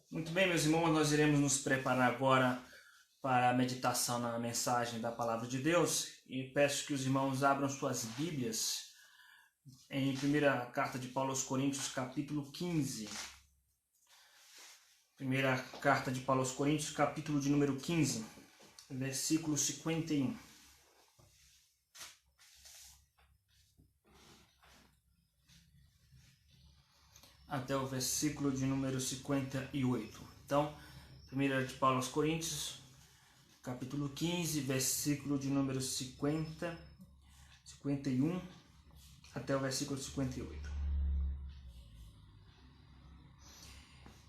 Muito bem, meus irmãos, nós iremos nos preparar agora para a meditação na mensagem da Palavra de Deus e peço que os irmãos abram suas Bíblias em primeira carta de Paulo aos Coríntios, capítulo 15. Primeira carta de Paulo aos Coríntios, capítulo de número 15, versículo 51. Até o versículo de número 58. Então, primeira de Paulo aos Coríntios, capítulo 15, versículo de número 50, 51, até o versículo 58.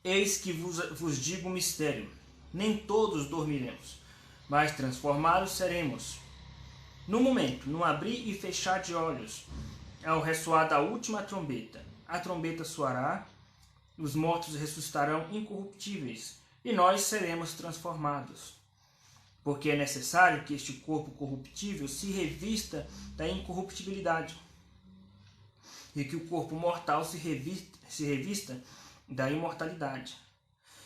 Eis que vos digo um mistério, nem todos dormiremos, mas transformados seremos. No momento, no abrir e fechar de olhos, ao ressoar da última trombeta, a trombeta soará, os mortos ressuscitarão incorruptíveis, e nós seremos transformados. Porque é necessário que este corpo corruptível se revista da incorruptibilidade, e que o corpo mortal se revista da imortalidade.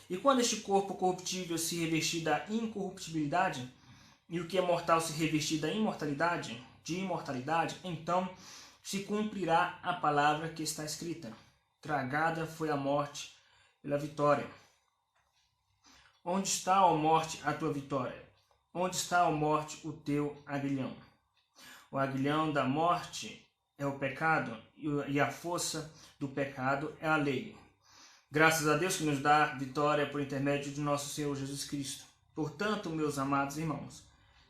E quando este corpo corruptível se revestir da incorruptibilidade, e o que é mortal se revestir da imortalidade, então se cumprirá a palavra que está escrita: tragada foi a morte pela vitória. Onde está, ó morte, a tua vitória? Onde está, ó morte, o teu aguilhão? O aguilhão da morte é o pecado, e a força do pecado é a lei. Graças a Deus que nos dá vitória por intermédio de nosso Senhor Jesus Cristo. Portanto, meus amados irmãos,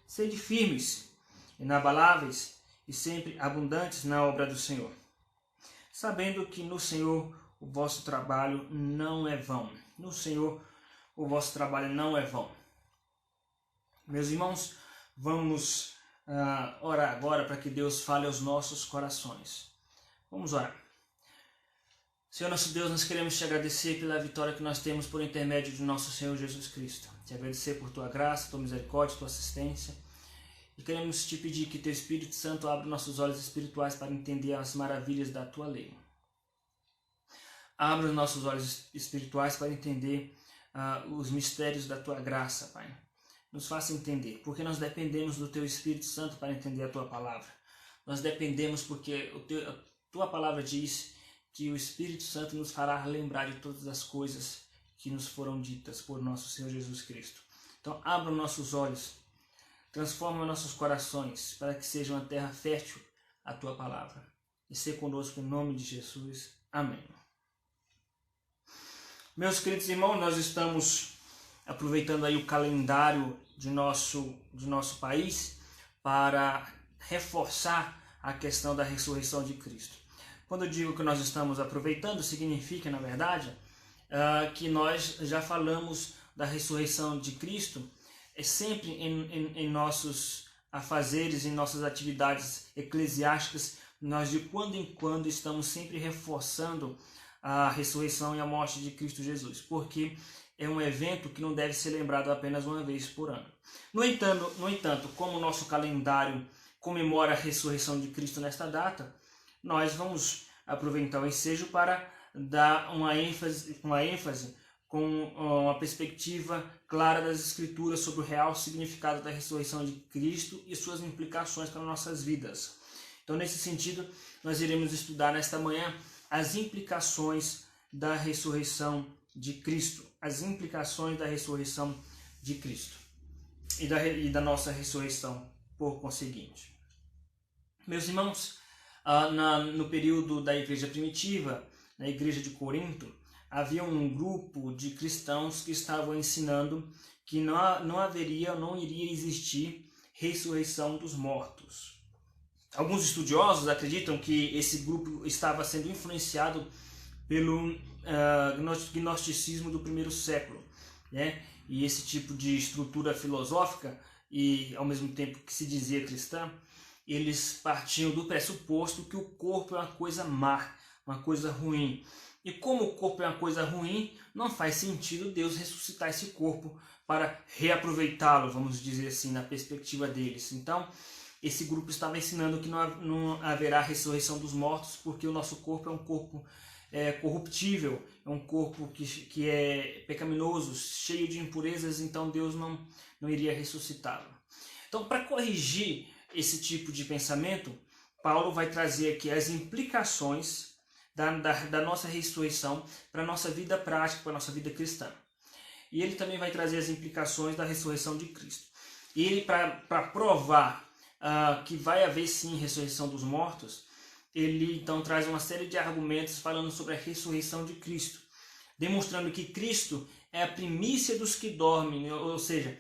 sede firmes, inabaláveis e sempre abundantes na obra do Senhor, sabendo que no Senhor o vosso trabalho não é vão. No Senhor o vosso trabalho não é vão. Meus irmãos, vamos orar agora para que Deus fale aos nossos corações. Vamos orar. Senhor nosso Deus, nós queremos te agradecer pela vitória que nós temos por intermédio de nosso Senhor Jesus Cristo. Te agradecer por tua graça, tua misericórdia, tua assistência. E queremos te pedir que teu Espírito Santo abra nossos olhos espirituais para entender as maravilhas da tua lei. Abra os nossos olhos espirituais para entender os mistérios da tua graça, Pai. Nos faça entender, porque nós dependemos do teu Espírito Santo para entender a tua palavra. Nós dependemos porque a tua palavra diz que o Espírito Santo nos fará lembrar de todas as coisas que nos foram ditas por nosso Senhor Jesus Cristo. Então, abra nossos olhos, transforma nossos corações para que seja uma terra fértil a tua palavra. E ser conosco em nome de Jesus. Amém. Meus queridos irmãos, nós estamos aproveitando aí o calendário de nosso país para reforçar a questão da ressurreição de Cristo. Quando eu digo que nós estamos aproveitando, significa, na verdade, que nós já falamos da ressurreição de Cristo sempre em nossos afazeres, em nossas atividades eclesiásticas. Nós de quando em quando estamos sempre reforçando a ressurreição e a morte de Cristo Jesus, porque é um evento que não deve ser lembrado apenas uma vez por ano. No entanto, como o nosso calendário comemora a ressurreição de Cristo nesta data, nós vamos aproveitar o ensejo para dar uma ênfase com uma perspectiva clara das Escrituras sobre o real significado da ressurreição de Cristo e suas implicações para nossas vidas. Então, nesse sentido, nós iremos estudar nesta manhã as implicações da ressurreição de Cristo, as implicações da ressurreição de Cristo e da nossa ressurreição por conseguinte. Meus irmãos, no período da igreja primitiva, na igreja de Corinto, havia um grupo de cristãos que estavam ensinando que não iria existir ressurreição dos mortos. Alguns estudiosos acreditam que esse grupo estava sendo influenciado pelo gnosticismo do primeiro século, né? E esse tipo de estrutura filosófica, e ao mesmo tempo que se dizia cristã, eles partiam do pressuposto que o corpo é uma coisa má, uma coisa ruim. E como o corpo é uma coisa ruim, não faz sentido Deus ressuscitar esse corpo para reaproveitá-lo, vamos dizer assim, na perspectiva deles. Então, esse grupo estava ensinando que não haverá ressurreição dos mortos, porque o nosso corpo é um corpo corruptível, é um corpo que é pecaminoso, cheio de impurezas, então Deus não iria ressuscitá-lo. Então, para corrigir esse tipo de pensamento, Paulo vai trazer aqui as implicações da nossa ressurreição para a nossa vida prática, para a nossa vida cristã. E ele também vai trazer as implicações da ressurreição de Cristo. E ele, para provar que vai haver sim ressurreição dos mortos, ele então traz uma série de argumentos falando sobre a ressurreição de Cristo, demonstrando que Cristo é a primícia dos que dormem, ou seja,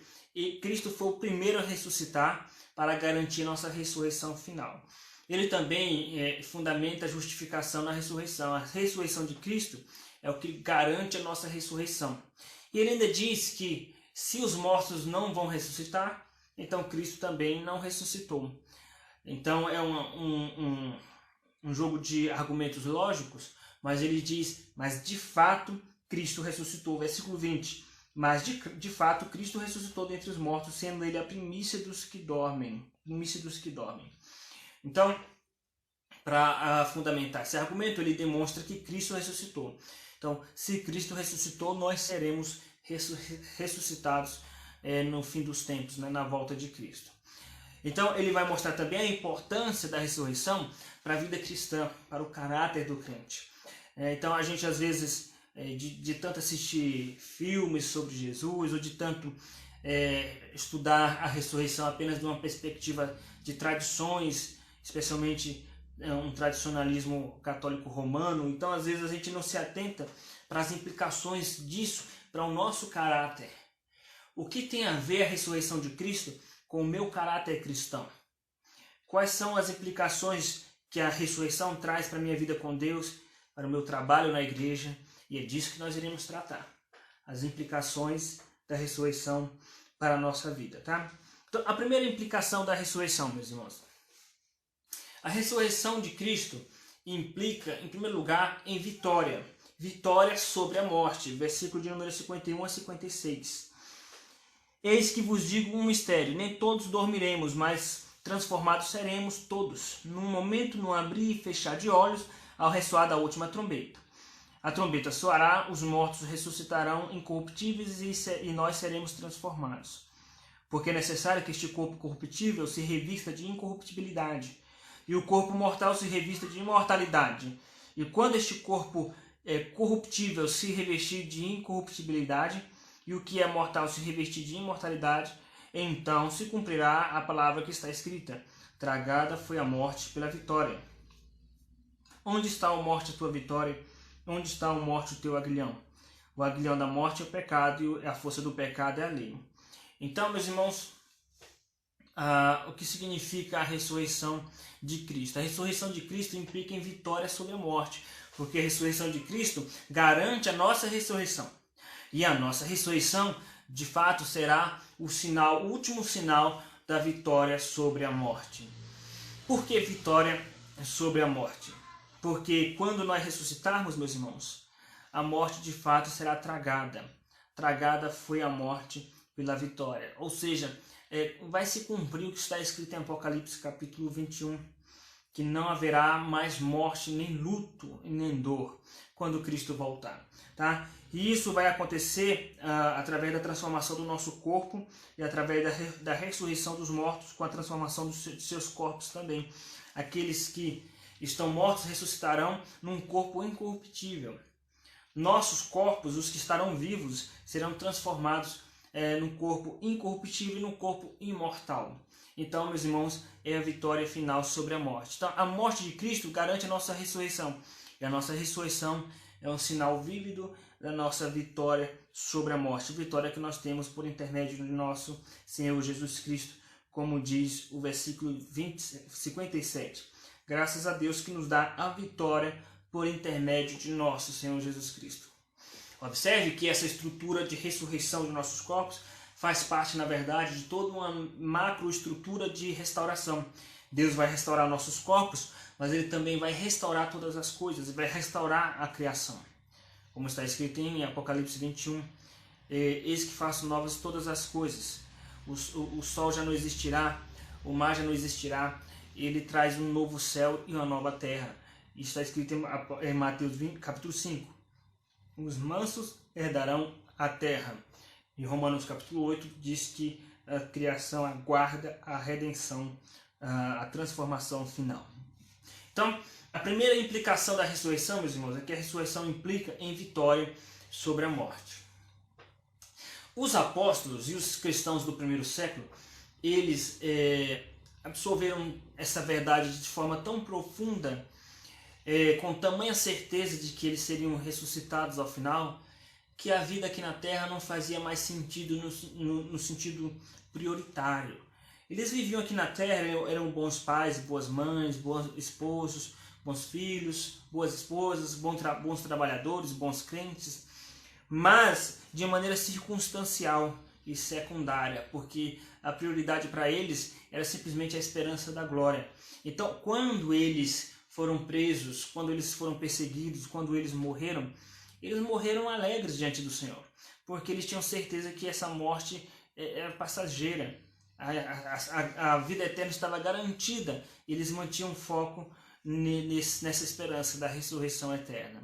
Cristo foi o primeiro a ressuscitar para garantir nossa ressurreição final. Ele também fundamenta a justificação na ressurreição. A ressurreição de Cristo é o que garante a nossa ressurreição. E ele ainda diz que se os mortos não vão ressuscitar, então Cristo também não ressuscitou. Então é um jogo de argumentos lógicos, mas ele diz, mas de fato Cristo ressuscitou. Versículo 20, mas de fato Cristo ressuscitou dentre os mortos, sendo ele a primícia dos que dormem. Então, para fundamentar esse argumento, ele demonstra que Cristo ressuscitou. Então, se Cristo ressuscitou, nós seremos ressuscitados no fim dos tempos, na volta de Cristo. Então, ele vai mostrar também a importância da ressurreição para a vida cristã, para o caráter do crente. Então, a gente às vezes, de tanto assistir filmes sobre Jesus, ou de tanto estudar a ressurreição apenas de uma perspectiva de tradições, especialmente um tradicionalismo católico romano, então às vezes a gente não se atenta para as implicações disso para o nosso caráter. O que tem a ver a ressurreição de Cristo com o meu caráter cristão? Quais são as implicações que a ressurreição traz para a minha vida com Deus, para o meu trabalho na igreja? E é disso que nós iremos tratar. As implicações da ressurreição para a nossa vida, tá? Então, a primeira implicação da ressurreição, meus irmãos. A ressurreição de Cristo implica, em primeiro lugar, em vitória. Vitória sobre a morte. Versículo de número 51 a 56. Eis que vos digo um mistério. Nem todos dormiremos, mas transformados seremos todos. Num momento, no abrir e fechar de olhos, ao ressoar da última trombeta. A trombeta soará, os mortos ressuscitarão incorruptíveis e nós seremos transformados. Porque é necessário que este corpo corruptível se revista de incorruptibilidade, e o corpo mortal se revista de imortalidade. E quando este corpo corruptível se revestir de incorruptibilidade, e o que é mortal se revestir de imortalidade, então se cumprirá a palavra que está escrita: tragada foi a morte pela vitória. Onde está, a morte, a tua vitória? Onde está, a morte, o teu aguilhão? O aguilhão da morte é o pecado, e a força do pecado é a lei. Então, meus irmãos, o que significa a ressurreição de Cristo? A ressurreição de Cristo implica em vitória sobre a morte, porque a ressurreição de Cristo garante a nossa ressurreição. E a nossa ressurreição, de fato, será o último sinal da vitória sobre a morte. Por que vitória sobre a morte? Porque quando nós ressuscitarmos, meus irmãos, a morte de fato será tragada. Tragada foi a morte pela vitória. Ou seja, vai se cumprir o que está escrito em Apocalipse capítulo 21, que não haverá mais morte, nem luto, nem dor, quando Cristo voltar. Tá? E isso vai acontecer através da transformação do nosso corpo e através da ressurreição dos mortos, com a transformação dos seus corpos também. Aqueles que estão mortos ressuscitarão num corpo incorruptível. Nossos corpos, os que estarão vivos, serão transformados num corpo incorruptível e num corpo imortal. Então, meus irmãos, é a vitória final sobre a morte. Então, a morte de Cristo garante a nossa ressurreição. E a nossa ressurreição é um sinal vívido da nossa vitória sobre a morte. Vitória que nós temos por intermédio do nosso Senhor Jesus Cristo, como diz o versículo 57. Graças a Deus que nos dá a vitória por intermédio de nosso Senhor Jesus Cristo. Observe que essa estrutura de ressurreição de nossos corpos faz parte, na verdade, de toda uma macroestrutura de restauração. Deus vai restaurar nossos corpos, mas Ele também vai restaurar todas as coisas, Ele vai restaurar a criação. Como está escrito em Apocalipse 21, eis que faço novas todas as coisas. O sol já não existirá, o mar já não existirá, Ele traz um novo céu e uma nova terra. Está escrito em Mateus 20, capítulo 5. Os mansos herdarão a terra. E Romanos capítulo 8 diz que a criação aguarda a redenção, a transformação final. Então, a primeira implicação da ressurreição, meus irmãos, é que a ressurreição implica em vitória sobre a morte. Os apóstolos e os cristãos do primeiro século, eles absorveram essa verdade de forma tão profunda, com tamanha certeza de que eles seriam ressuscitados ao final, que a vida aqui na Terra não fazia mais sentido no sentido prioritário. Eles viviam aqui na Terra, eram bons pais, boas mães, bons esposos, bons filhos, boas esposas, bons trabalhadores, bons crentes, mas de maneira circunstancial e secundária, porque a prioridade para eles era simplesmente a esperança da glória. Então, quando eles foram presos, quando eles foram perseguidos, quando eles morreram alegres diante do Senhor, porque eles tinham certeza que essa morte era passageira, a vida eterna estava garantida, eles mantinham foco nessa esperança da ressurreição eterna.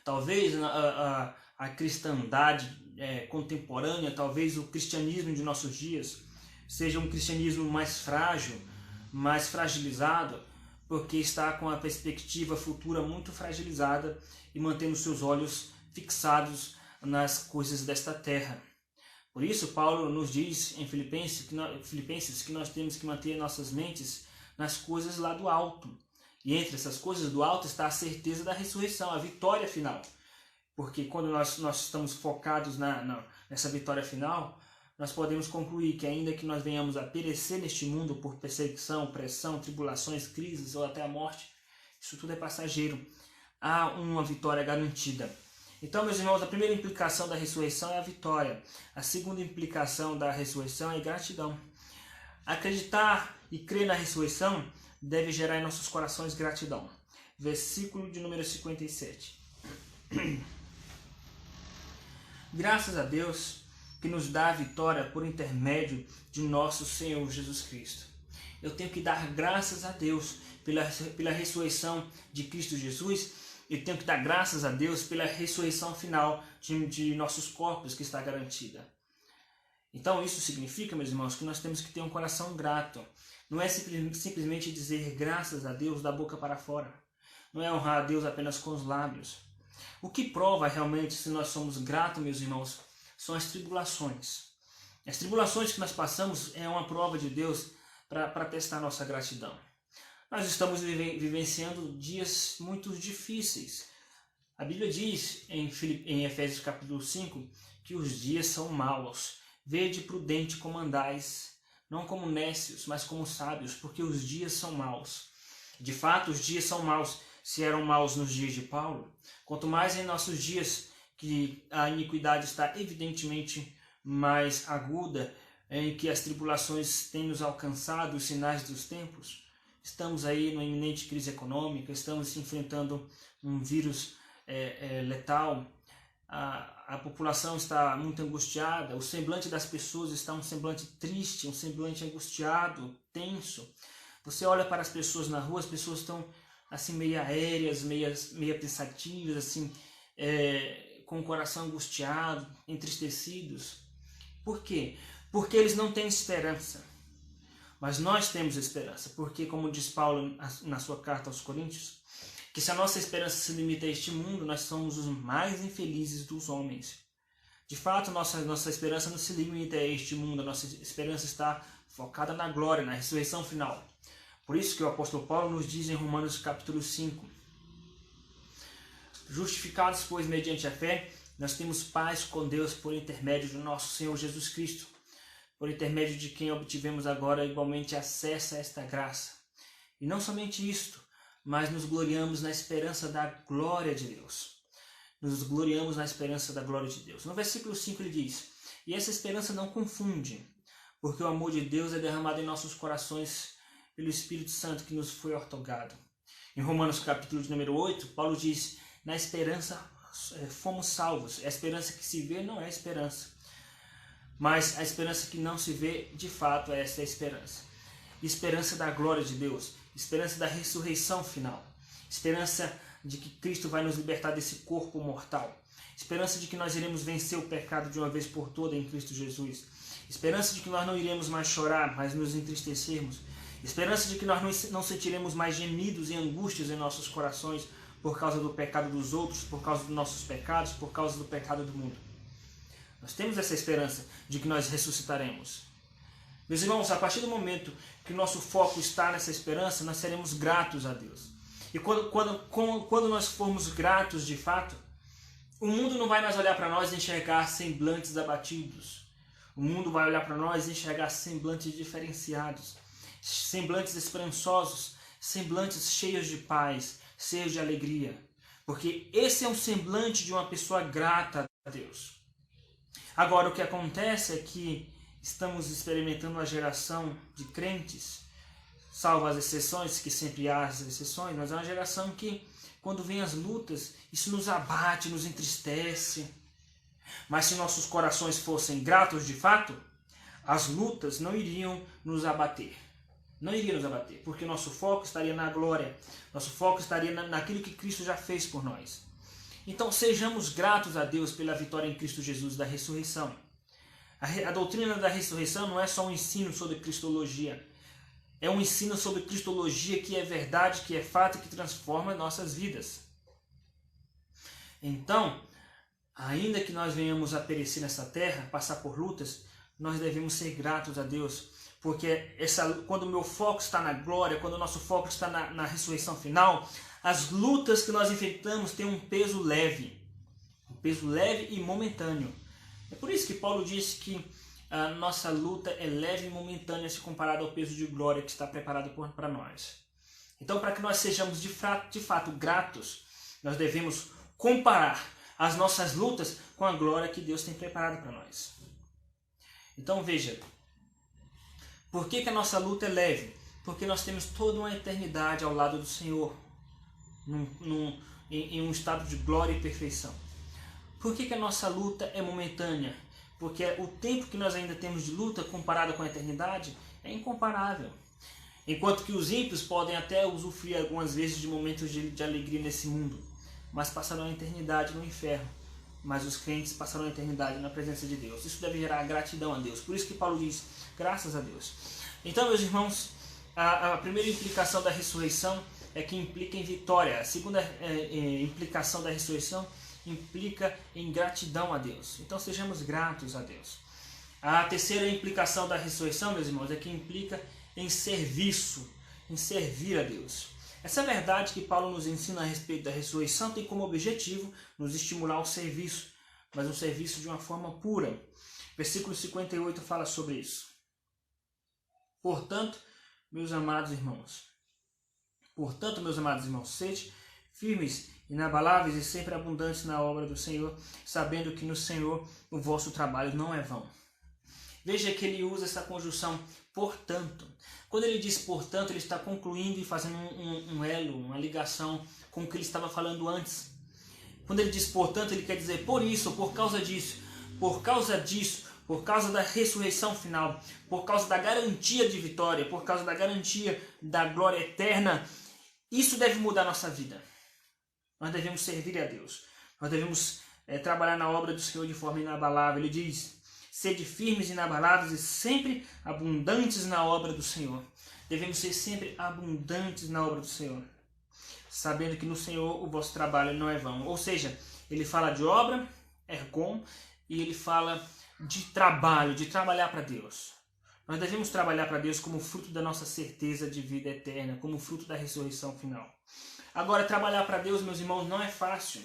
Talvez a cristandade contemporânea, talvez o cristianismo de nossos dias, seja um cristianismo mais frágil, mais fragilizado, porque está com a perspectiva futura muito fragilizada e mantendo seus olhos fixados nas coisas desta terra. Por isso, Paulo nos diz em Filipenses que nós temos que manter nossas mentes nas coisas lá do alto. E entre essas coisas do alto está a certeza da ressurreição, a vitória final. Porque quando nós estamos focados nessa vitória final, nós podemos concluir que ainda que nós venhamos a perecer neste mundo por perseguição, pressão, tribulações, crises ou até a morte, isso tudo é passageiro. Há uma vitória garantida. Então, meus irmãos, a primeira implicação da ressurreição é a vitória. A segunda implicação da ressurreição é gratidão. Acreditar e crer na ressurreição deve gerar em nossos corações gratidão. Versículo de número 57. Graças a Deus que nos dá a vitória por intermédio de nosso Senhor Jesus Cristo. Eu tenho que dar graças a Deus pela ressurreição de Cristo Jesus. Eu tenho que dar graças a Deus pela ressurreição final de nossos corpos que está garantida. Então isso significa, meus irmãos, que nós temos que ter um coração grato. Não é simplesmente dizer graças a Deus da boca para fora. Não é honrar a Deus apenas com os lábios. O que prova realmente se nós somos gratos, meus irmãos, são as tribulações. As tribulações que nós passamos é uma prova de Deus para testar nossa gratidão. Nós estamos vivenciando dias muito difíceis. A Bíblia diz em Efésios capítulo 5 que os dias são maus. Vede prudente como andais, não como nécios, mas como sábios, porque os dias são maus. De fato, os dias são maus. Se eram maus nos dias de Paulo, quanto mais em nossos dias, que a iniquidade está evidentemente mais aguda, em que as tribulações têm nos alcançado, os sinais dos tempos. Estamos aí numa iminente crise econômica, estamos enfrentando um vírus letal, a população está muito angustiada, o semblante das pessoas está um semblante triste, um semblante angustiado, tenso. Você olha para as pessoas na rua, as pessoas estão assim meio aéreas, meio pensativas, assim, com o coração angustiado, entristecidos. Por quê? Porque eles não têm esperança. Mas nós temos esperança, porque, como diz Paulo na sua carta aos Coríntios, que se a nossa esperança se limita a este mundo, nós somos os mais infelizes dos homens. De fato, nossa esperança não se limita a este mundo, a nossa esperança está focada na glória, na ressurreição final. Por isso que o apóstolo Paulo nos diz em Romanos capítulo 5, justificados, pois, mediante a fé, nós temos paz com Deus por intermédio do nosso Senhor Jesus Cristo, por intermédio de quem obtivemos agora igualmente acesso a esta graça. E não somente isto, mas nos gloriamos na esperança da glória de Deus. Nos gloriamos na esperança da glória de Deus. No versículo 5 ele diz, e essa esperança não confunde, porque o amor de Deus é derramado em nossos corações pelo Espírito Santo que nos foi outorgado. Em Romanos capítulo de número 8, Paulo diz, na esperança fomos salvos. A esperança que se vê não é esperança. Mas a esperança que não se vê, de fato, é essa esperança. Esperança da glória de Deus. Esperança da ressurreição final. esperança de que Cristo vai nos libertar desse corpo mortal, esperança de que nós iremos vencer o pecado de uma vez por todas em Cristo Jesus, esperança de que nós não iremos mais chorar, mas nos entristecermos, esperança de que nós não sentiremos mais gemidos e angústias em nossos corações por causa do pecado dos outros, por causa dos nossos pecados, por causa do pecado do mundo. Nós temos essa esperança de que nós ressuscitaremos. Meus irmãos, a partir do momento que o nosso foco está nessa esperança, nós seremos gratos a Deus. E quando nós formos gratos de fato, o mundo não vai mais olhar para nós e enxergar semblantes abatidos. O mundo vai olhar para nós e enxergar semblantes diferenciados, semblantes esperançosos, semblantes cheios de paz, cheios de alegria. Porque esse é um semblante de uma pessoa grata a Deus. Agora, o que acontece é que estamos experimentando uma geração de crentes, salvo as exceções, que sempre há as exceções, mas é uma geração que, quando vem as lutas, isso nos abate, nos entristece. Mas se nossos corações fossem gratos de fato, as lutas não iriam nos abater. Não iriam nos abater, porque nosso foco estaria na glória, nosso foco estaria naquilo que Cristo já fez por nós. Então sejamos gratos a Deus pela vitória em Cristo Jesus da ressurreição. A doutrina da ressurreição não é só um ensino sobre cristologia, é um ensino sobre cristologia que é verdade, que é fato e que transforma nossas vidas. Então, ainda que nós venhamos a perecer nessa terra, passar por lutas, nós devemos ser gratos a Deus, porque quando o meu foco está na glória, quando o nosso foco está na ressurreição final, as lutas que nós enfrentamos têm um peso leve e momentâneo. É por isso que Paulo diz que a nossa luta é leve e momentânea se comparada ao peso de glória que está preparado para nós. Então, para que nós sejamos de fato gratos, nós devemos comparar as nossas lutas com a glória que Deus tem preparado para nós. Então veja, por que a nossa luta é leve? Porque nós temos toda uma eternidade ao lado do Senhor, em um estado de glória e perfeição. Por que a nossa luta é momentânea? Porque o tempo que nós ainda temos de luta comparado com a eternidade é incomparável. Enquanto que os ímpios podem até usufruir algumas vezes de momentos de alegria nesse mundo, mas passarão a eternidade no inferno. Mas os crentes passarão a eternidade na presença de Deus. Isso deve gerar gratidão a Deus. Por isso que Paulo diz, graças a Deus. Então, meus irmãos, a primeira implicação da ressurreição é que implica em vitória. A segunda implicação da ressurreição implica em gratidão a Deus. Então, sejamos gratos a Deus. A terceira implicação da ressurreição, meus irmãos, é que implica em serviço, em servir a Deus. Essa verdade que Paulo nos ensina a respeito da ressurreição tem como objetivo nos estimular ao serviço, mas um serviço de uma forma pura. Versículo 58 fala sobre isso. Portanto, meus amados irmãos, sede firmes, inabaláveis e sempre abundantes na obra do Senhor, sabendo que no Senhor o vosso trabalho não é vão. Veja que ele usa essa conjunção portanto. Quando ele diz portanto, ele está concluindo e fazendo um elo, uma ligação com o que ele estava falando antes. Quando ele diz portanto, ele quer dizer por isso, por causa disso, por causa da ressurreição final, por causa da garantia de vitória, por causa da garantia da glória eterna. Isso deve mudar a nossa vida. Nós devemos servir a Deus. Nós devemos trabalhar na obra do Senhor de forma inabalável. Ele diz, sede firmes, inabaláveis e sempre abundantes na obra do Senhor. Devemos ser sempre abundantes na obra do Senhor, sabendo que no Senhor o vosso trabalho não é vão. Ou seja, ele fala de obra, ergon, e ele fala de trabalho, de trabalhar para Deus. Nós devemos trabalhar para Deus como fruto da nossa certeza de vida eterna, como fruto da ressurreição final. Agora, trabalhar para Deus, meus irmãos, não é fácil.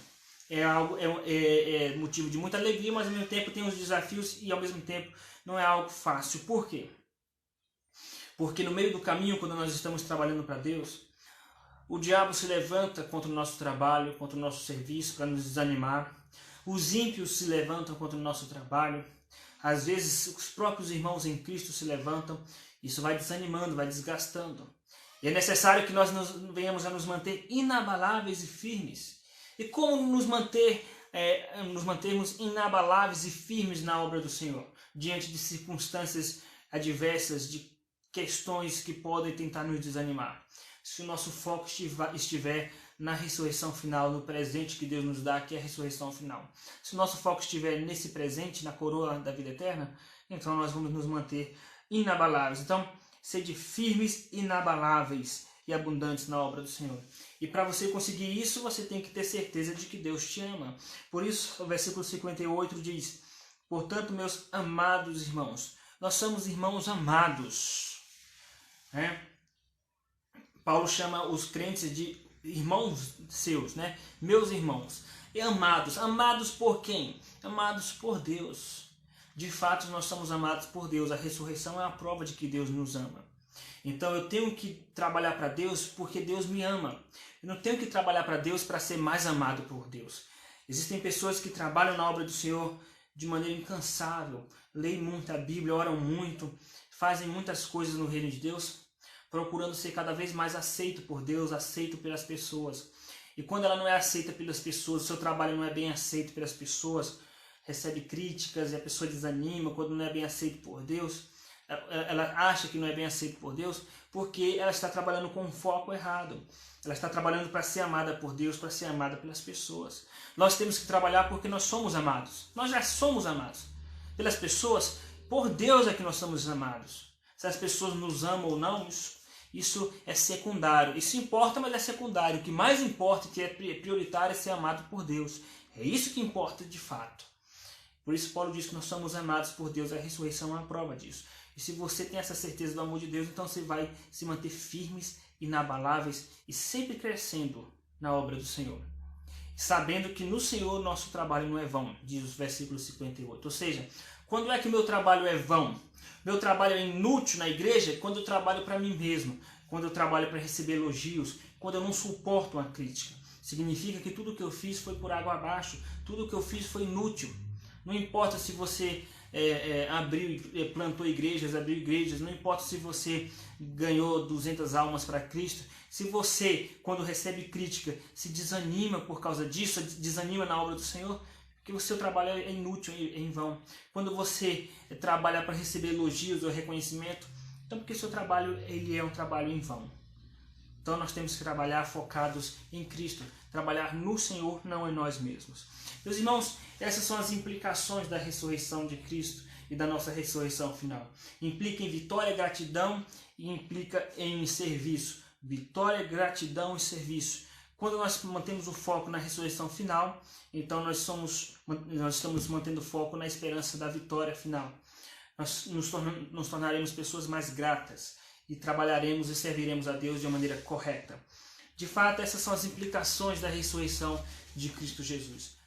É motivo de muita alegria, mas ao mesmo tempo tem os desafios e ao mesmo tempo não é algo fácil. Por quê? Porque no meio do caminho, quando nós estamos trabalhando para Deus, o diabo se levanta contra o nosso trabalho, contra o nosso serviço, para nos desanimar. Os ímpios se levantam contra o nosso trabalho. Às vezes, os próprios irmãos em Cristo se levantam. Isso vai desanimando, vai desgastando. E é necessário que nós venhamos a nos manter inabaláveis e firmes. E como nos mantermos inabaláveis e firmes na obra do Senhor, diante de circunstâncias adversas, de questões que podem tentar nos desanimar? Se o nosso foco estiver na ressurreição final, no presente que Deus nos dá, que é a ressurreição final. Se o nosso foco estiver nesse presente, na coroa da vida eterna, então nós vamos nos manter inabaláveis. Então, sede firmes, inabaláveis e abundantes na obra do Senhor. E para você conseguir isso, você tem que ter certeza de que Deus te ama. Por isso, o versículo 58 diz: portanto, meus amados irmãos, nós somos irmãos amados. Paulo chama os crentes de irmãos seus, meus irmãos. E amados. Amados por quem? Amados por Deus. De fato, nós somos amados por Deus. A ressurreição é a prova de que Deus nos ama. Então eu tenho que trabalhar para Deus porque Deus me ama. Eu não tenho que trabalhar para Deus para ser mais amado por Deus. Existem pessoas que trabalham na obra do Senhor de maneira incansável, leem muito a Bíblia, oram muito, fazem muitas coisas no reino de Deus, procurando ser cada vez mais aceito por Deus, aceito pelas pessoas. E quando ela não é aceita pelas pessoas, o seu trabalho não é bem aceito pelas pessoas, recebe críticas e a pessoa desanima quando não é bem aceito por Deus. Ela acha que não é bem aceito por Deus porque ela está trabalhando com um foco errado. Ela está trabalhando para ser amada por Deus, para ser amada pelas pessoas. Nós temos que trabalhar porque nós somos amados. Nós já somos amados pelas pessoas. Por Deus é que nós somos amados. Se as pessoas nos amam ou não, isso é secundário. Isso importa, mas é secundário. O que mais importa e que é prioritário é ser amado por Deus. É isso que importa de fato. Por isso Paulo diz que nós somos amados por Deus. A ressurreição é uma prova disso. E se você tem essa certeza do amor de Deus, então você vai se manter firmes, inabaláveis e sempre crescendo na obra do Senhor. Sabendo que no Senhor nosso trabalho não é vão, diz o versículo 58. Ou seja, quando é que o meu trabalho é vão? Meu trabalho é inútil na igreja quando eu trabalho para mim mesmo, quando eu trabalho para receber elogios, quando eu não suporto uma crítica. Significa que tudo que eu fiz foi por água abaixo, tudo que eu fiz foi inútil. Não importa se você plantou igrejas, abriu igrejas, não importa se você ganhou 200 almas para Cristo, se você, quando recebe crítica, se desanima por causa disso, desanima na obra do Senhor, porque o seu trabalho é inútil, é em vão. Quando você trabalha para receber elogios ou reconhecimento, então porque o seu trabalho ele é um trabalho em vão. Então nós temos que trabalhar focados em Cristo, trabalhar no Senhor, não em nós mesmos. Meus irmãos, essas são as implicações da ressurreição de Cristo e da nossa ressurreição final. Implica em vitória, gratidão e implica em serviço. Vitória, gratidão e serviço. Quando nós mantemos o foco na ressurreição final, então nós estamos mantendo o foco na esperança da vitória final. Nós nos tornaremos pessoas mais gratas e trabalharemos e serviremos a Deus de uma maneira correta. De fato, essas são as implicações da ressurreição de Cristo Jesus.